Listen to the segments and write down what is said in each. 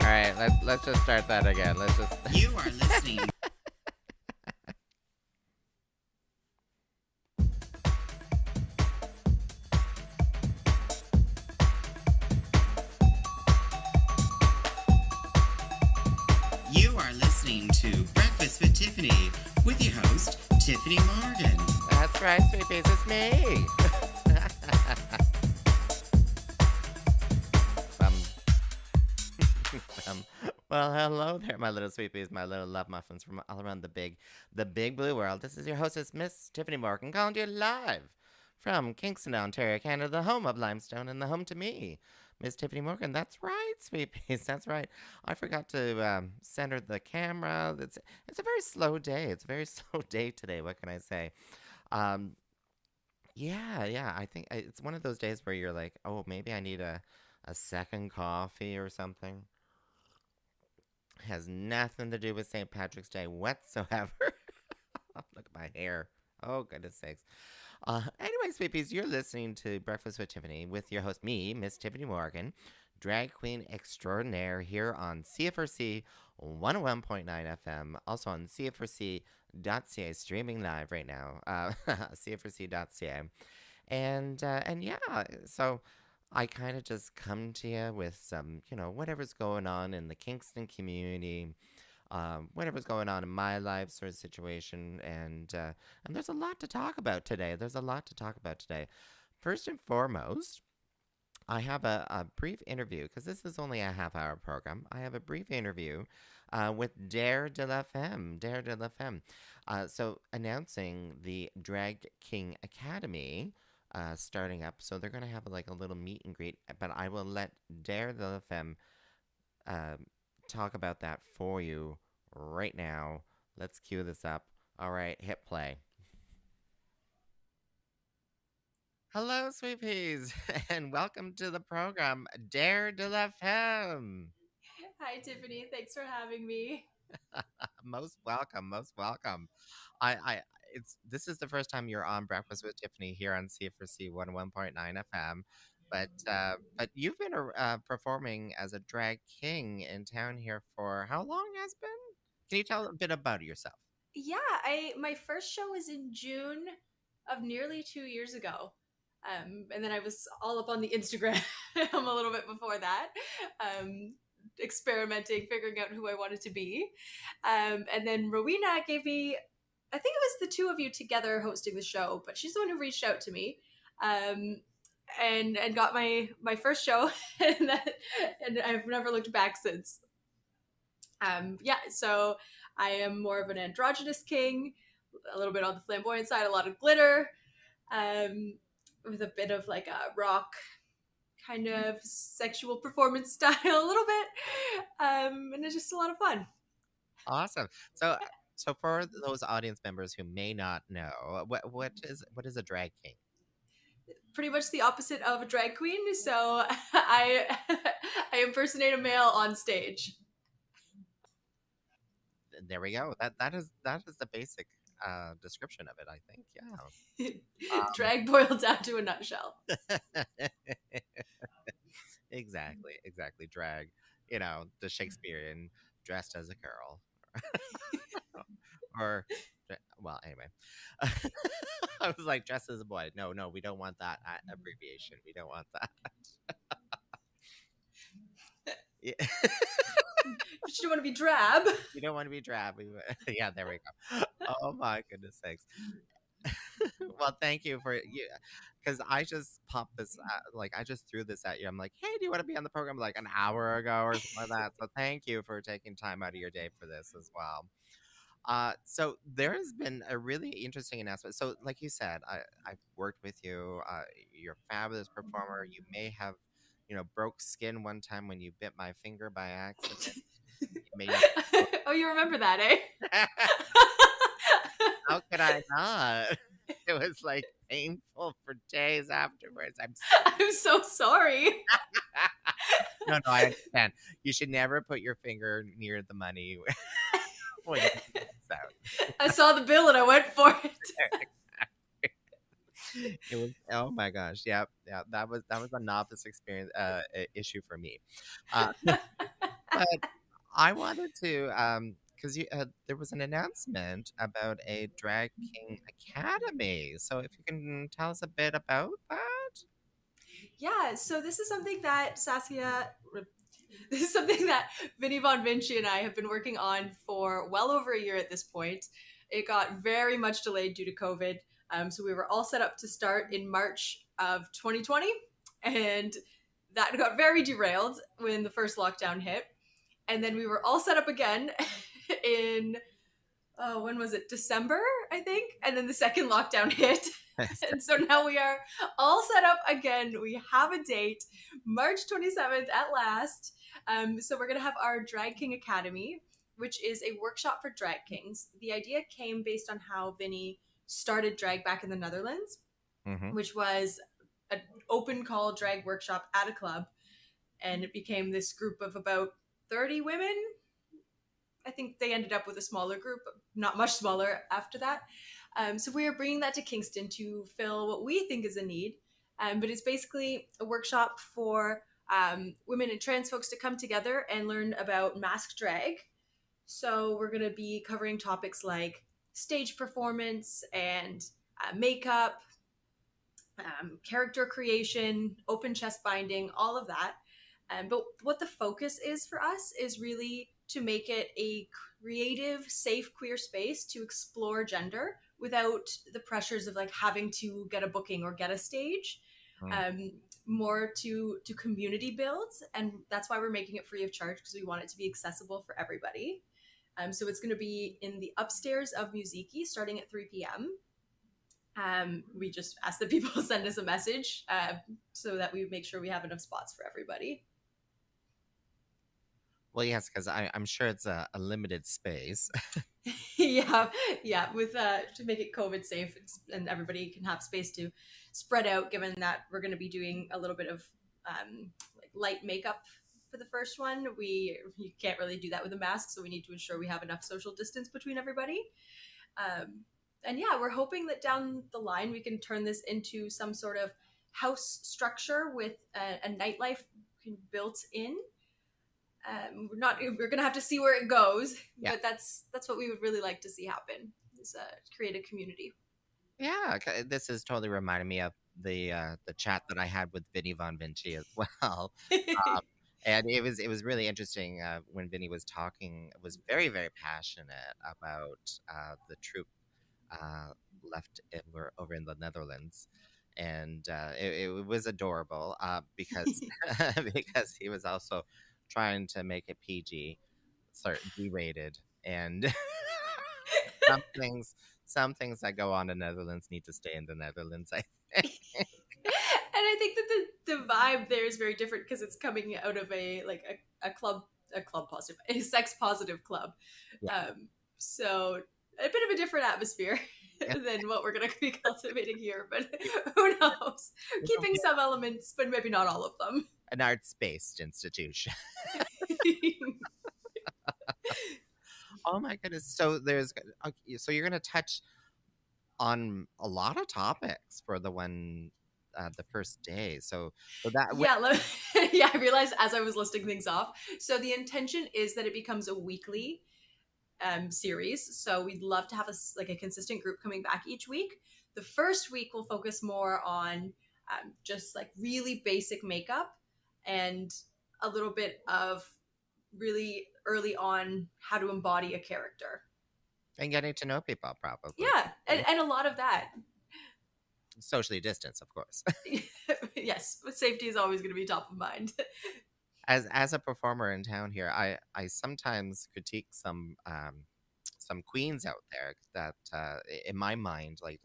right, let's just start that again. Let's just. You are listening. You are listening to Breakfast with Tiffany with your host, Tyffanie Morgan. That's right, sweet peas, it's me. um, well, hello there, my little sweet peas, my little love muffins from all around the big blue world. This is your hostess, Miss Tiffany Morgan, calling to you live from Kingston, Ontario, Canada, the home of limestone and the home to me, Miss Tiffany Morgan. That's right, sweet peas. That's right. I forgot to center the camera. It's a very slow day. It's a very slow day today. What can I say? Um, yeah. I think it's one of those days where you're like, oh, maybe I need a second coffee or something. Has nothing to do with St. Patrick's Day whatsoever. Look at my hair. Oh, goodness sakes. Anyway, sweet peas, you're listening to Breakfast with Tiffany with your host, me, Miss Tiffany Morgan, drag queen extraordinaire here on CFRC 101.9 FM, also on CFRC.ca, streaming live right now, CFRC.ca. And yeah, so I kind of just come to you with some, whatever's going on in the Kingston community, whatever's going on in my life sort of situation. And there's a lot to talk about today. First and foremost, I have a brief interview because this is only a half-hour program. I have a brief interview with Dare de Lafemme. Dare de Lafemme. So announcing the Drag King Academy starting up. So they're going to have like a little meet and greet, but I will let Dare de Lafemme talk about that for you right now. Let's cue this up. All right, hit play. Hello, sweet peas, and welcome to the program, Dare de la Femme. Hi, Tiffany. Thanks for having me. Most welcome, most welcome. I, it's this is the first time you're on Breakfast with Tiffany here on CFRC 101.9 FM, but you've been performing as a drag king in town here for how long has been? Can you tell a bit about yourself? Yeah, I my first show was in June of nearly 2 years ago. And then I was all up on the Instagram a little bit before that, um, experimenting, figuring out who I wanted to be. And then Rowena gave me, I think it was the two of you together hosting the show, but she's the one who reached out to me. Um, and got my first show, and and I've never looked back since. Yeah, so I am more of an androgynous king, a little bit on the flamboyant side, a lot of glitter, um, with a bit of like a rock kind of sexual performance style, a little bit, and it's just a lot of fun. Awesome. So for those audience members who may not know, what is a drag king? Pretty much the opposite of a drag queen. So I I impersonate a male on stage. There we go. That is the basic description of it, I think. Yeah. Drag boiled down to a nutshell. Exactly. Drag, the Shakespearean dressed as a girl, or well, anyway. I was like dressed as a boy. No, we don't want that abbreviation. We don't want that. Yeah. But you don't want to be drab. You don't want to be drab. Yeah, there we go. Oh my goodness sakes. Well, thank you for you, because I just popped this, like I just threw this at you. I'm like, hey, do you want to be on the program like an hour ago or something like that? So thank you for taking time out of your day for this as well. So there has been a really interesting announcement. So, like you said, I've worked with you. You're a fabulous performer. You may have, broke skin one time when you bit my finger by accident. You may Oh, you remember that, eh? How could I not? It was like painful for days afterwards. I'm so sorry. No, I understand. You should never put your finger near the money when you do this out. I saw the bill and I went for it. It was, oh my gosh, yeah, that was a novice experience issue for me. Uh, But I wanted to, because there was an announcement about a Drag King Academy. So if you can tell us a bit about that. Yeah, so this is something that this is something that Vinny Von Vinci and I have been working on for well over a year at this point. It got very much delayed due to COVID. So we were all set up to start in March of 2020, and that got very derailed when the first lockdown hit. And then we were all set up again in, when was it? December, I think. And then the second lockdown hit. And so now we are all set up again. We have a date, March 27th at last. So we're going to have our Drag King Academy, which is a workshop for drag kings. The idea came based on how Vinny started drag back in the Netherlands, which was an open call drag workshop at a club. And it became this group of about 30 women. I think they ended up with a smaller group, not much smaller after that. So we are bringing that to Kingston to fill what we think is a need. But it's basically a workshop for women and trans folks to come together and learn about masked drag. So we're going to be covering topics like stage performance and makeup, character creation, open chest binding, all of that. But what the focus is for us is really to make it a creative, safe, queer space to explore gender without the pressures of like having to get a booking or get a stage. More to community builds, and that's why we're making it free of charge, because we want it to be accessible for everybody. So it's going to be in the upstairs of Musiki starting at 3 p.m. We just ask that people send us a message so that we make sure we have enough spots for everybody. Well, yes, because I'm sure it's a limited space. yeah, with to make it COVID safe and everybody can have space to spread out, given that we're going to be doing a little bit of like light makeup for the first one. You can't really do that with a mask, so we need to ensure we have enough social distance between everybody. And yeah, we're hoping that down the line we can turn this into some sort of house structure with a nightlife built in. We're gonna have to see where it goes, but that's what we would really like to see happen, is create a community. Yeah, this is totally reminding me of the chat that I had with Vinny Von Vinci as well. And it was really interesting when Vinny was talking. Was very, very passionate about the troupe left over in the Netherlands, and it was adorable because because he was also trying to make it PG, G-rated, and some things that go on in the Netherlands need to stay in the Netherlands, I think. And I think that the vibe there is very different because it's coming out of a sex positive club. Yeah. So a bit of a different atmosphere than what we're going to be cultivating here, but who knows? Keeping some elements, but maybe not all of them. An arts-based institution. Oh my goodness! So so you're going to touch on a lot of topics for the first day. So that yeah, I realized as I was listing things off. So the intention is that it becomes a weekly series. So we'd love to have a consistent group coming back each week. The first week will focus more on just like really basic makeup and a little bit of really early on how to embody a character. And getting to know people, probably. Yeah, and a lot of that. Socially distanced, of course. Yes, but safety is always going to be top of mind. As a performer in town here, I sometimes critique some queens out there that in my mind like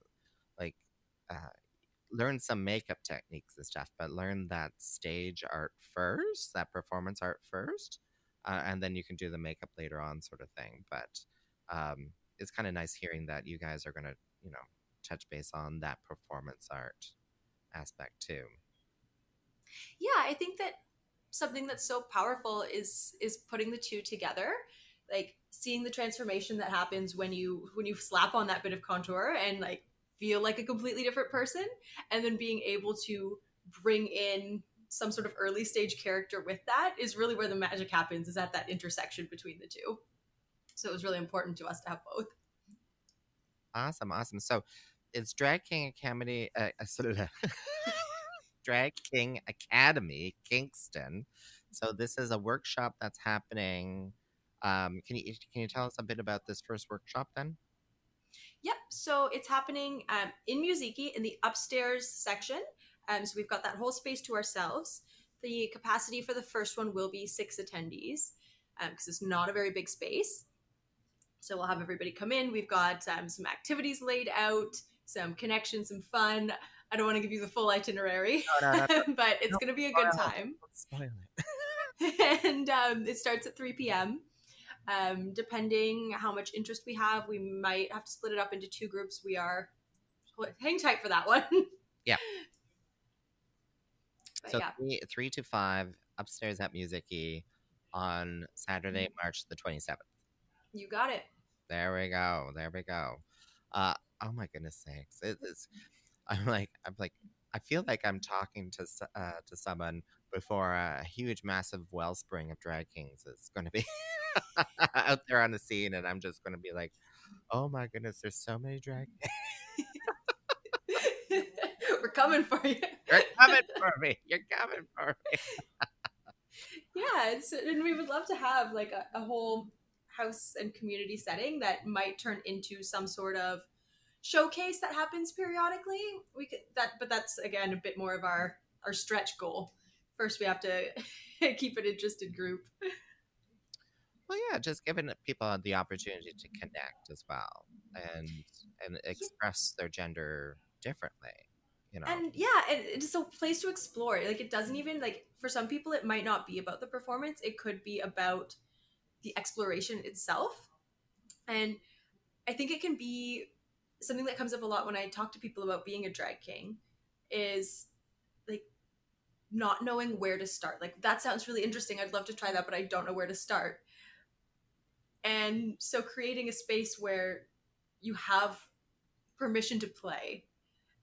learn some makeup techniques and stuff, but learn that stage art first, that performance art first, and then you can do the makeup later on, sort of thing. But it's kind of nice hearing that you guys are going to touch base on that performance art aspect too. Yeah, I think that something that's so powerful is putting the two together, like seeing the transformation that happens when you slap on that bit of contour and like feel like a completely different person, and then being able to bring in some sort of early stage character with that is really where the magic happens, is at that intersection between the two. So it was really important to us to have both. Awesome, awesome. So it's Drag King Academy, Drag King Academy, Kingston. So this is a workshop that's happening. Can you tell us a bit about this first workshop then? Yep. So it's happening in Musiki in the upstairs section. So we've got that whole space to ourselves. The capacity for the first one will be 6 attendees because it's not a very big space. So we'll have everybody come in. We've got some activities laid out, some connections, some fun. I don't want to give you the full itinerary, No. but it's going to be a good time. Don't spoil it. And it starts at 3 p.m. Depending how much interest we have, we might have to split it up into 2 groups. We are hang tight for that one. Yeah. But So yeah. 3 to 5 upstairs at Musiki on Saturday, March the 27th. You got it. There we go. There we go. Oh my goodness sakes! I'm like, I feel like I'm talking to someone before a huge, massive wellspring of drag kings is going to be out there on the scene, and I'm just going to be like, oh my goodness, there's so many drag kings. We're coming for you. You're coming for me. You're coming for me. Yeah, and we would love to have like a whole house and community setting that might turn into some sort of showcase that happens periodically. We could but that's again a bit more of our stretch goal. First, we have to keep an interested group. Well, yeah, just giving people the opportunity to connect as well and express their gender differently. And yeah, it's a place to explore. Like, it doesn't even, like, for some people it might not be about the performance, it could be about the exploration itself. And I think it can be something that comes up a lot when I talk to people about being a drag king, is like not knowing where to start. Like, that sounds really interesting, I'd love to try that, but I don't know where to start. And so creating a space where you have permission to play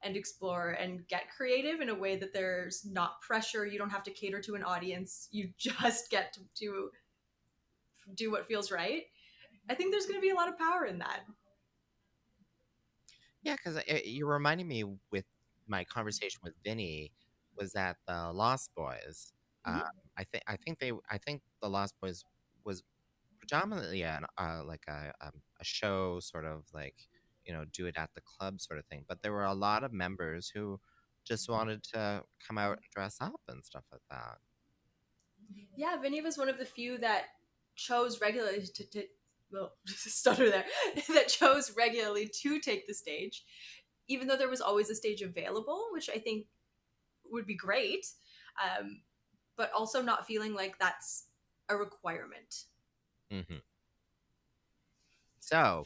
and explore and get creative in a way that there's not pressure. You don't have to cater to an audience. You just get to do what feels right. I think there's going to be a lot of power in that. Yeah, because you're reminding me with my conversation with Vinny was that the Lost Boys. Mhm. I think the Lost Boys was predominantly like a show, sort of like, do it at the club sort of thing. But there were a lot of members who just wanted to come out and dress up and stuff like that. Yeah, Vinny was one of the few that chose regularly stutter there, that chose regularly to take the stage, even though there was always a stage available, which I think would be great, but also not feeling like that's a requirement. Mm-hmm. So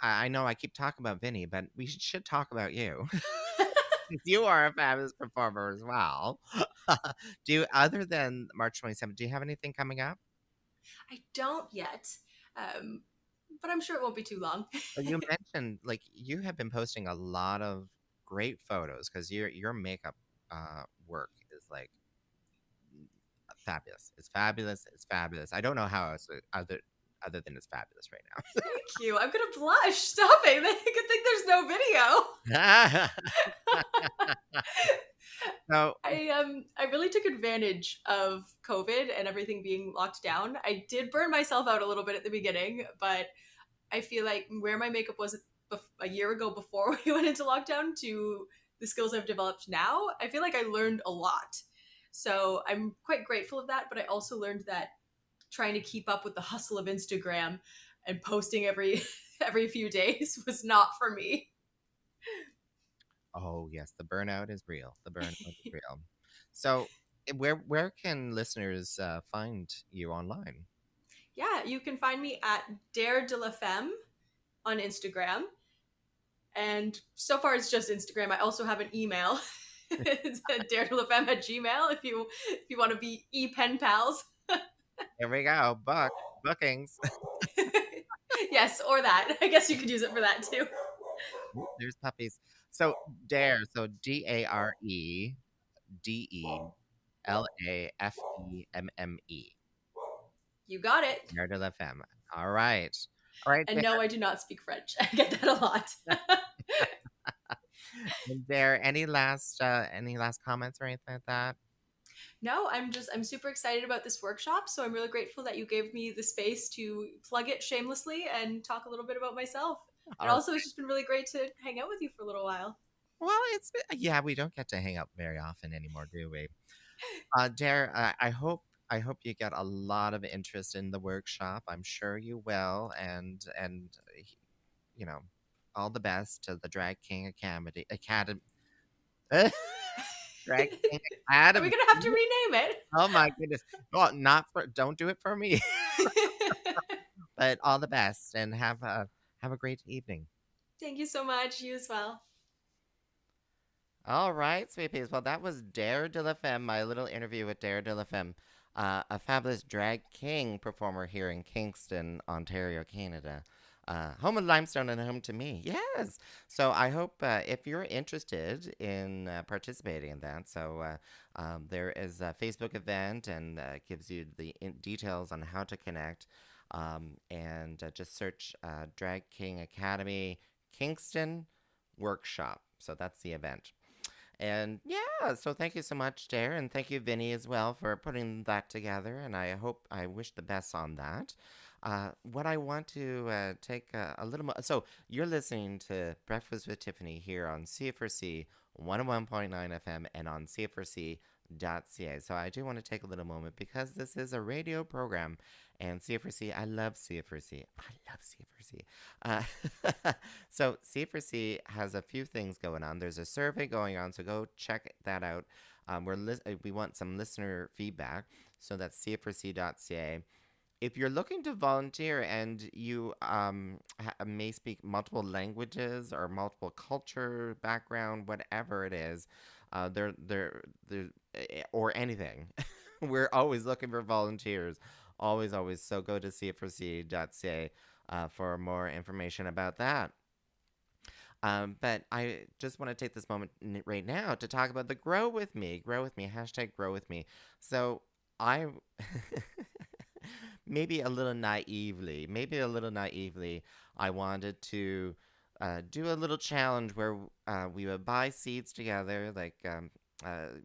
I know I keep talking about Vinny, but we should talk about you. You are a fabulous performer as well. Other than March 27th, do you have anything coming up? I don't yet, but I'm sure it won't be too long. But you mentioned, like, you have been posting a lot of great photos because your makeup work is like fabulous. It's fabulous. It's fabulous. I don't know how else other than it's fabulous right now. Thank you. I'm gonna blush. Stop it. They could think there's no video. So I really took advantage of COVID and everything being locked down. I did burn myself out a little bit at the beginning, but I feel like where my makeup was a year ago before we went into lockdown to the skills I've developed now, I feel like I learned a lot. So I'm quite grateful of that, but I also learned that trying to keep up with the hustle of Instagram and posting every few days was not for me. Oh yes, the burnout is real. The burnout is real. So where can listeners find you online? Yeah, you can find me at Dare de Lafemme on Instagram. And so far it's just Instagram. I also have an email. It's daredelafemme@gmail if you want to be pen pals. There we go. Bookings. Yes, or that. I guess you could use it for that too. Ooh, there's puppies. So Dare, so Dare, DeLafemme. You got it. Dare de Lafemme. All right. All right, And Dare. no, I do not speak French. I get that a lot. Is there any last comments or anything like that? No, I'm super excited about this workshop. So I'm really grateful that you gave me the space to plug it shamelessly and talk a little bit about myself. And All also, it's just been really great to hang out with you for a little while. Well, yeah, we don't get to hang out very often anymore, do we? Dare, I hope you get a lot of interest in the workshop. I'm sure you will, and you know, all the best to the Drag King Academy. Drag King Are we Academy. gonna have to rename it? Oh my goodness! Well, not for don't do it for me, but all the best and have a great evening. Thank you so much. You as well. All right, sweet peas. Well, that was Dare de la Femme, my little interview with Dare de la Femme, a fabulous drag king performer here in Kingston, Ontario, Canada. Home of Limestone and home to me. Yes. So I hope if you're interested in participating in that, there is a Facebook event and gives you the details on how to connect. And just search Drag King Academy Kingston Workshop. So that's the event. And yeah, so thank you so much, Dare, and thank you, Vinny, as well, for putting that together. And I wish the best on that. What I want to take a little more. So you're listening to Breakfast with Tiffany here on CFRC 101.9 FM and on CFRC.ca. So I do want to take a little moment because this is a radio program. And CFRC, I love CFRC. I love CFRC. So CFRC has a few things going on. There's a survey going on, so go check that out. We want some listener feedback, so that's CFRC.ca. If you're looking to volunteer and you may speak multiple languages or multiple culture background, whatever it is, or anything, we're always looking for volunteers. Always, always. So go to CFRC.ca for more information about that. But I just want to take this moment right now to talk about the Grow With Me. Grow With Me, hashtag Grow With Me. So I, maybe a little naively, I wanted to do a little challenge where we would buy seeds together,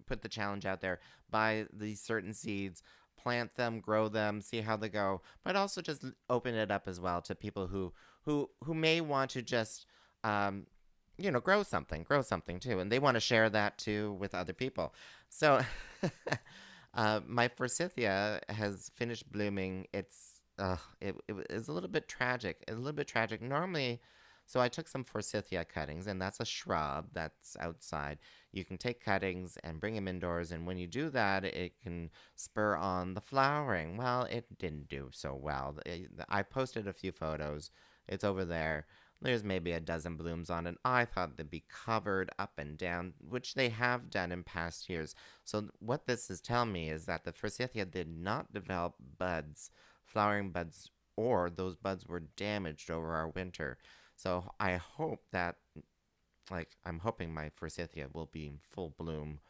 put the challenge out there, buy these certain seeds, plant them, grow them, see how they go, but also just open it up as well to people who may want to just grow something too, and they want to share that too with other people. So my forsythia has finished blooming. It is a little bit tragic. Normally, so I took some forsythia cuttings, and that's a shrub that's outside. You can take cuttings and bring them indoors, and when you do that, it can spur on the flowering. Well, it didn't do so well. I posted a few photos. It's over there. There's maybe a dozen blooms on it. I thought they'd be covered up and down, which they have done in past years. So what this is telling me is that the forsythia did not develop buds, flowering buds, or those buds were damaged over our winter. So I hope that, I'm hoping my forsythia will be in full bloom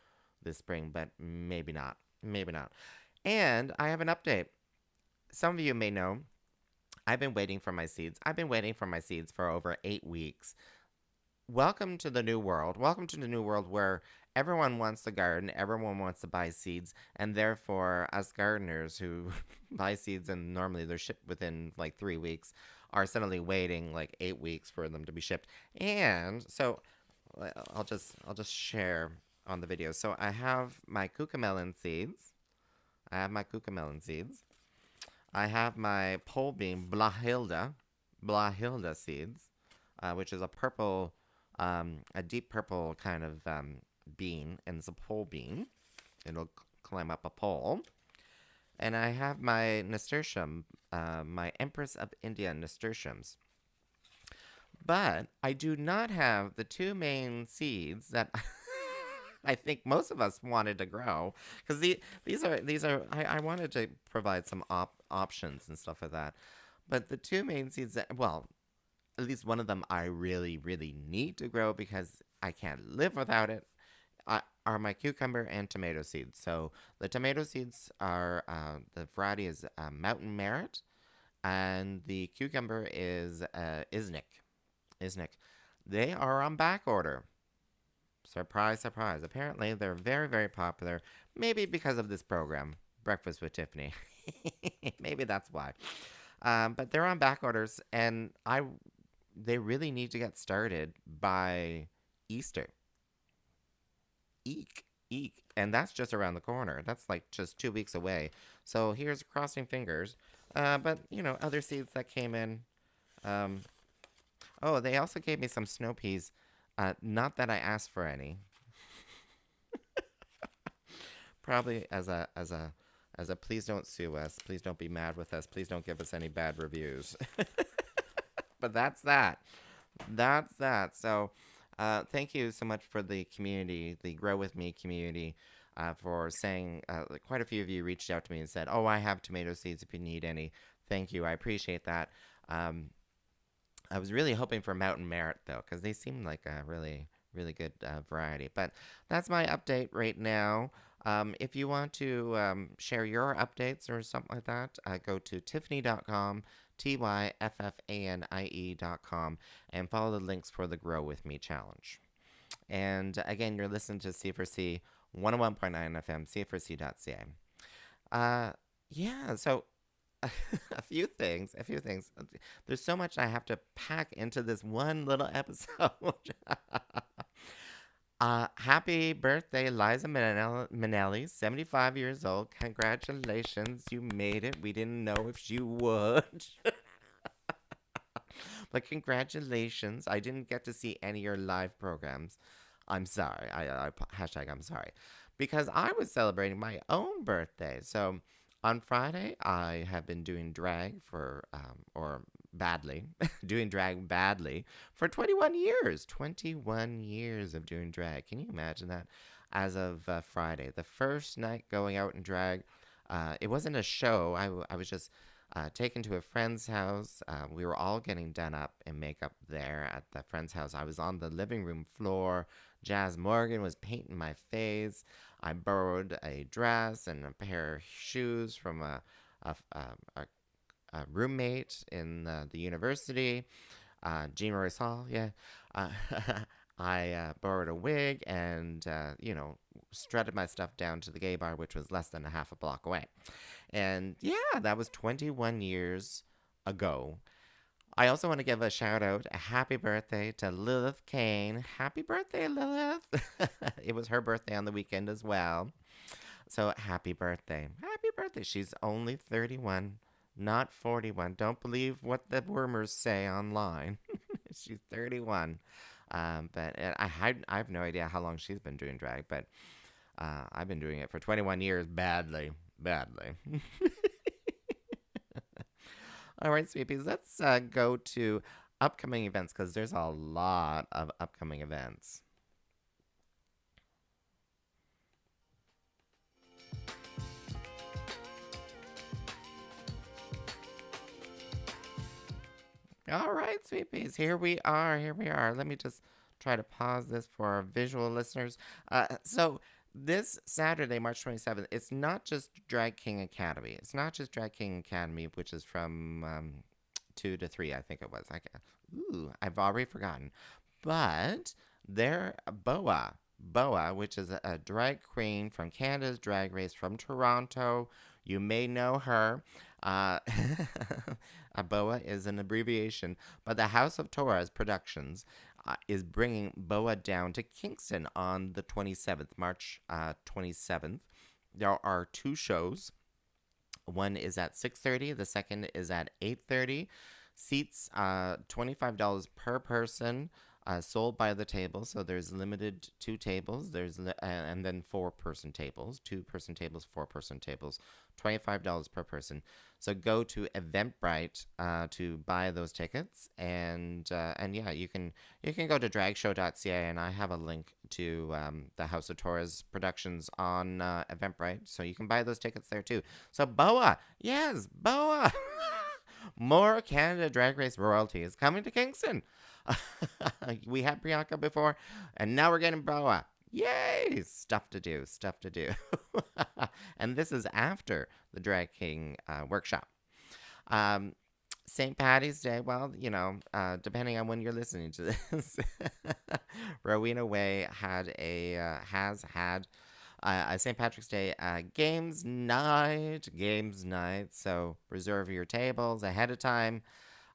this spring, but maybe not. Maybe not. And I have an update. Some of you may know I've been waiting for my seeds. I've been waiting for my seeds for over 8 weeks. Welcome to the new world. Welcome to the new world where everyone wants to garden, everyone wants to buy seeds, and therefore, us gardeners who buy seeds and normally they're shipped within 3 weeks are suddenly waiting 8 weeks for them to be shipped. And so I'll just share on the video. So I have my cucamelon seeds. I have my pole bean Blahilda seeds, which is a purple, a deep purple kind of bean, and it's a pole bean. It'll climb up a pole. And I have my nasturtium, my Empress of India nasturtiums. But I do not have the two main seeds that I think most of us wanted to grow, because these are I wanted to provide some options and stuff like that. But the two main seeds that, well, at least one of them I really, really need to grow because I can't live without it. are my cucumber and tomato seeds. So the tomato seeds are the variety is Mountain Merit, and the cucumber is Isnik. Isnik. They are on back order. Surprise, surprise. Apparently, they're very, very popular. Maybe because of this program, Breakfast with Tiffany. Maybe that's why. But they're on back orders, and they really need to get started by Easter. Eek, eek. And that's just around the corner. That's like just 2 weeks away. So here's crossing fingers. But, other seeds that came in. Oh, they also gave me some snow peas. Not that I asked for any. Probably as a please don't sue us. Please don't be mad with us. Please don't give us any bad reviews. But that's that. That's that. So thank you so much for the community, the Grow With Me community, for saying, quite a few of you reached out to me and said, oh, I have tomato seeds if you need any. Thank you. I appreciate that. I was really hoping for Mountain Merit, though, because they seem like a really, really good variety. But that's my update right now. If you want to share your updates or something like that, go to Tyffanie.com, Tyffanie.com, and follow the links for the Grow With Me challenge. And again, you're listening to C4C 101.9 FM, c4c.ca. Yeah, so a few things. There's so much I have to pack into this one little episode. Happy birthday, Liza Minnelli, 75 years old. Congratulations, you made it. We didn't know if you would. But congratulations. I didn't get to see any of your live programs. I'm sorry. I hashtag I'm sorry. Because I was celebrating my own birthday. So on Friday, I have been doing drag doing drag badly for 21 years. 21 years of doing drag. Can you imagine that? As of Friday, the first night going out in drag, it wasn't a show. I was just taken to a friend's house. We were all getting done up in makeup there at the friend's house. I was on the living room floor. Jazz Morgan was painting my face. I borrowed a dress and a pair of shoes from a roommate in the university, Jean Marie Saul, yeah. I borrowed a wig and, strutted my stuff down to the gay bar, which was less than a half a block away. And yeah, that was 21 years ago. I also want to give a shout out, a happy birthday to Lilith Kane. Happy birthday, Lilith. It was her birthday on the weekend as well. So happy birthday. Happy birthday. She's only 31, not 41. Don't believe what the rumors say online. She's 31. But I have no idea how long she's been doing drag, but I've been doing it for 21 years badly. All right, sweepies, let's go to upcoming events because there's a lot of upcoming events. All right, sweepies, here we are. Let me just try to pause this for our visual listeners. So this Saturday, March 27th, it's not just Drag King Academy. It's not just Drag King Academy, which is from 2 to 3, I think it was. I've already forgotten. But they're Boa, which is a drag queen from Canada's Drag Race from Toronto. You may know her. Boa is an abbreviation, but the House of Torres Productions is bringing Boa down to Kingston on the 27th, March 27th. There are 2 shows. One is at 6:30. The second is at 8:30. Seats, $25 per person, sold by the table. So there's limited 2 tables. And then 4-person tables, 2-person tables, 4-person tables, $25 per person. So go to Eventbrite to buy those tickets, and yeah, you can go to dragshow.ca, and I have a link to the House of Torres Productions on Eventbrite, so you can buy those tickets there too. So Boa, yes, Boa, more Canada Drag Race royalty is coming to Kingston. We had Priyanka before, and now we're getting Boa. Yay! Stuff to do, stuff to do. And this is after the Drag King workshop. Um, St. Patty's Day, well, depending on when you're listening to this, Rowena Way has had a St. Patrick's Day games night. So reserve your tables ahead of time.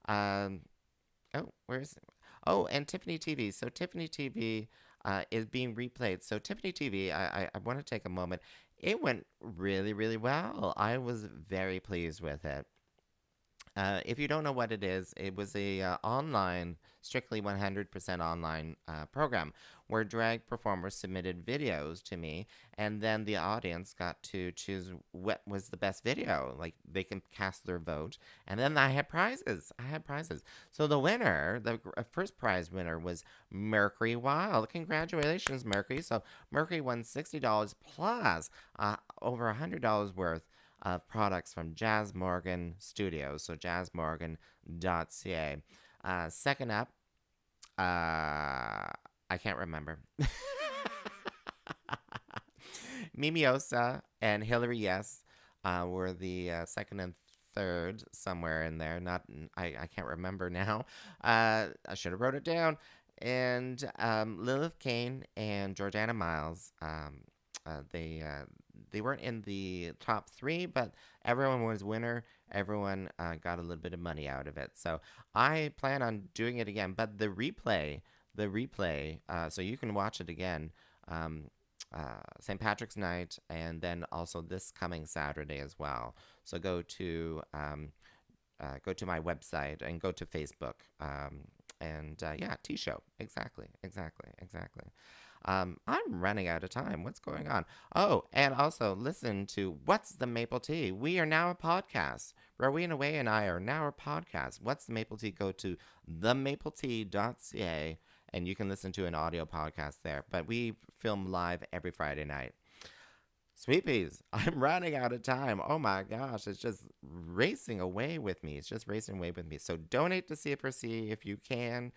Where is it? Oh, and Tyffanie TV. So Tyffanie TV is being replayed. So Tyffanie TV, I want to take a moment. It went really, really well. I was very pleased with it. If you don't know what it was a strictly 100% online program where drag performers submitted videos to me, and then the audience got to choose what was the best video. Like, they can cast their vote, and then I had prizes. So the winner, the first prize winner, was Mercury Wild. Congratulations, Mercury. So Mercury won $60 plus over $100 worth of products from Jazz Morgan Studios, so jazzmorgan.ca. Second up, I can't remember. Mimiosa and Hillary Yes were the second and third, somewhere in there. I can't remember now. I should have wrote it down. And Lilith Kane and Jordana Miles, they weren't in the top three, but everyone was winner. Everyone got a little bit of money out of it. So I plan on doing it again. But the replay, so you can watch it again, St. Patrick's Night, and then also this coming Saturday as well. So go to my website and go to Facebook. T-show. Exactly. I'm running out of time. What's going on? Oh, and also listen to What's the Maple Tea? We are now a podcast. Rowena Way and I are now a podcast. What's the Maple Tea? Go to themapletea.ca and you can listen to an audio podcast there. But we film live every Friday night. Sweet peas, I'm running out of time. Oh my gosh, it's just racing away with me. So donate to CFRC if you can,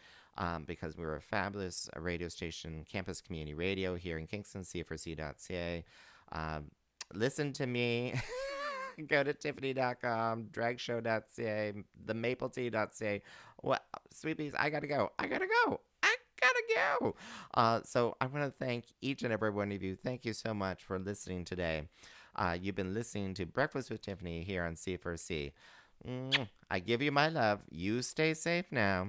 because we're a fabulous radio station, campus community radio here in Kingston, CFRC.ca. Listen to me. Go to Tyffanie.com, dragshow.ca, themapletea.ca. What, sweet peas, I gotta go. So I want to thank each and every one of you. Thank you so much for listening today. You've been listening to Breakfast with Tyffanie here on C4C. I give you my love. You stay safe now.